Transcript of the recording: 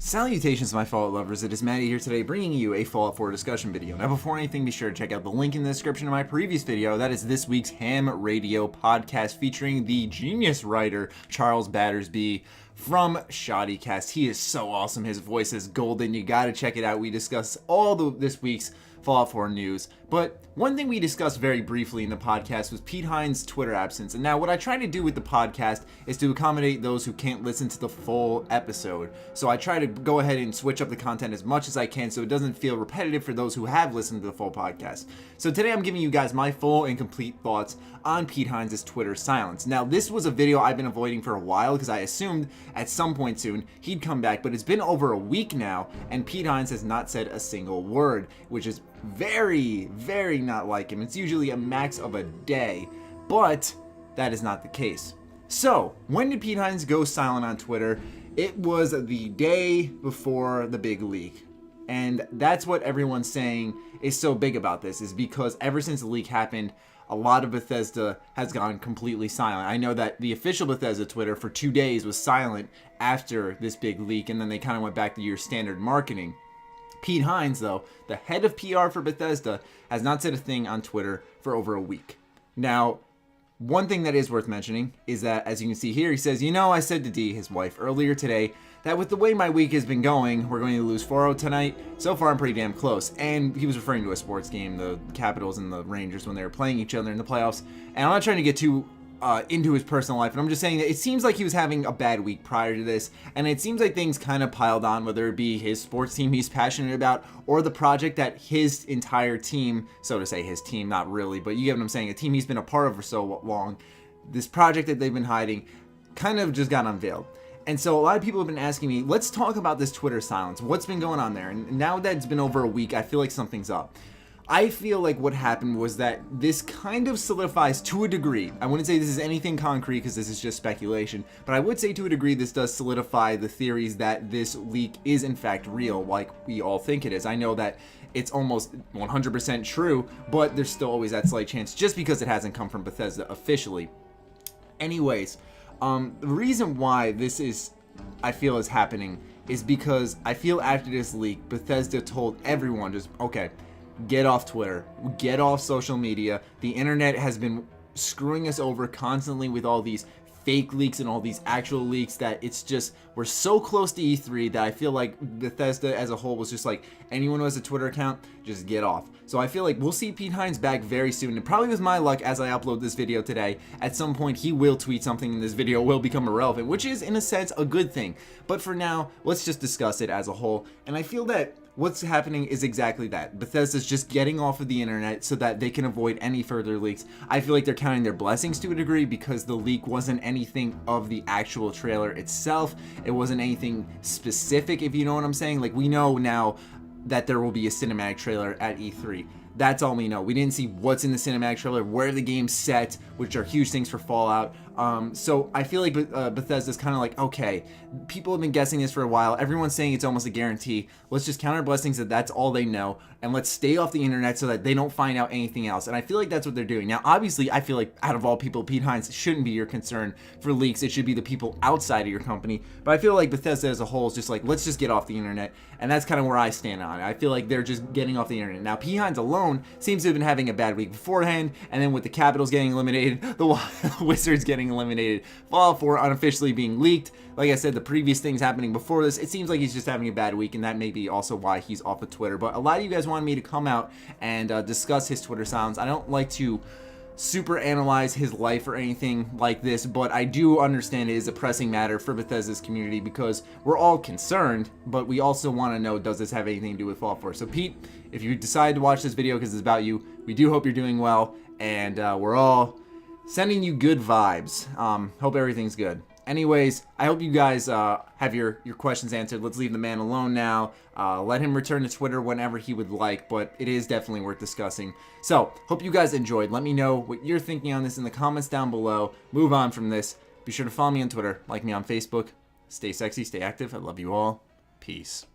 Salutations, my Fallout lovers. It is Maddie here today, bringing you a Fallout 4 discussion video. Now, before anything, be sure to check out the link in the description of my previous video. That is this week's Ham Radio podcast featuring the genius writer Charles Battersby from Shoddycast. He is so awesome. His voice is golden. You gotta check it out. We discuss all this week's Fallout 4 news. But one thing we discussed very briefly in the podcast was Pete Hines' Twitter absence. And now what I try to do with the podcast is to accommodate those who can't listen to the full episode. So I try to go ahead and switch up the content as much as I can so it doesn't feel repetitive for those who have listened to the full podcast. So today I'm giving you guys my full and complete thoughts on Pete Hines' Twitter silence. Now, this was a video I've been avoiding for a while because I assumed at some point soon he'd come back, but it's been over a week now and Pete Hines has not said a single word, which is very not like him. It's usually a max of a day, but that is not the case. So, when did Pete Hines go silent on Twitter? It was the day before the big leak. And that's what everyone's saying is so big about this, is because ever since the leak happened, a lot of Bethesda has gone completely silent. I know that the official Bethesda Twitter for 2 days was silent after this big leak, and then they kind of went back to your standard marketing. Pete Hines, though, the head of PR for Bethesda, has not said a thing on Twitter for over a week. Now, one thing that is worth mentioning is that, as you can see here, he says, I said to Dee, his wife, earlier today, that with the way my week has been going, we're going to lose 4-0 tonight. So far, I'm pretty damn close. And he was referring to a sports game, the Capitals and the Rangers, when they were playing each other in the playoffs. And I'm not trying to get too into his personal life, and I'm just saying that it seems like he was having a bad week prior to this, and it seems like things kind of piled on, whether it be his sports team he's passionate about, or the project that his entire team, so to say his team, not really, but you get what I'm saying, a team he's been a part of for so long, this project that they've been hiding kind of just got unveiled. And so a lot of people have been asking me, let's talk about this Twitter silence. What's been going on there? And now that it's been over a week, I feel like something's up. I feel like what happened was that this kind of solidifies to a degree. I wouldn't say this is anything concrete because this is just speculation, but I would say to a degree this does solidify the theories that this leak is in fact real, like we all think it is. I know that it's almost 100% true, but there's still always that slight chance just because it hasn't come from Bethesda officially. Anyways, the reason why this is, I feel, is happening is because I feel after this leak, Bethesda told everyone just, okay, get off Twitter, get off social media. The internet has been screwing us over constantly with all these fake leaks and all these actual leaks that it's just, we're so close to E3 that I feel like Bethesda as a whole was just like, anyone who has a Twitter account, just get off. So I feel like we'll see Pete Hines back very soon. And probably with my luck, as I upload this video today, at some point he will tweet something and this video will become irrelevant, which is in a sense a good thing. But for now, let's just discuss it as a whole. And I feel that what's happening is exactly that. Bethesda's just getting off of the internet so that they can avoid any further leaks. I feel like they're counting their blessings to a degree because the leak wasn't anything of the actual trailer itself. It wasn't anything specific, if you know what I'm saying. Like, we know now that there will be a cinematic trailer at E3. That's all we know. We didn't see what's in the cinematic trailer, where the game's set, which are huge things for Fallout. So I feel like Bethesda's kind of like, okay, people have been guessing this for a while. Everyone's saying it's almost a guarantee. Let's just count our blessings that that's all they know, and let's stay off the internet so that they don't find out anything else. And I feel like that's what they're doing. Now, obviously, I feel like out of all people, Pete Hines shouldn't be your concern for leaks. It should be the people outside of your company. But I feel like Bethesda as a whole is just like, let's just get off the internet. And that's kind of where I stand on it. I feel like they're just getting off the internet. Now, Pete Hines alone seems to have been having a bad week beforehand, and then with the Capitals getting eliminated, the Wizards getting eliminated, Fallout 4 unofficially being leaked, like I said, the previous things happening before this, it seems like he's just having a bad week, and that may be also why he's off of Twitter. But a lot of you guys wanted me to come out and discuss his Twitter silence. I don't like to super analyze his life or anything like this, but I do understand it is a pressing matter for Bethesda's community because we're all concerned, but we also want to know, does this have anything to do with Fallout 4? So Pete, if you decide to watch this video because it's about you, we do hope you're doing well, and we're all sending you good vibes. Hope everything's good. Anyways, I hope you guys have your questions answered. Let's leave the man alone now. Let him return to Twitter whenever he would like, but it is definitely worth discussing. So, hope you guys enjoyed. Let me know what you're thinking on this in the comments down below. Move on from this. Be sure to follow me on Twitter, like me on Facebook. Stay sexy, stay active. I love you all. Peace.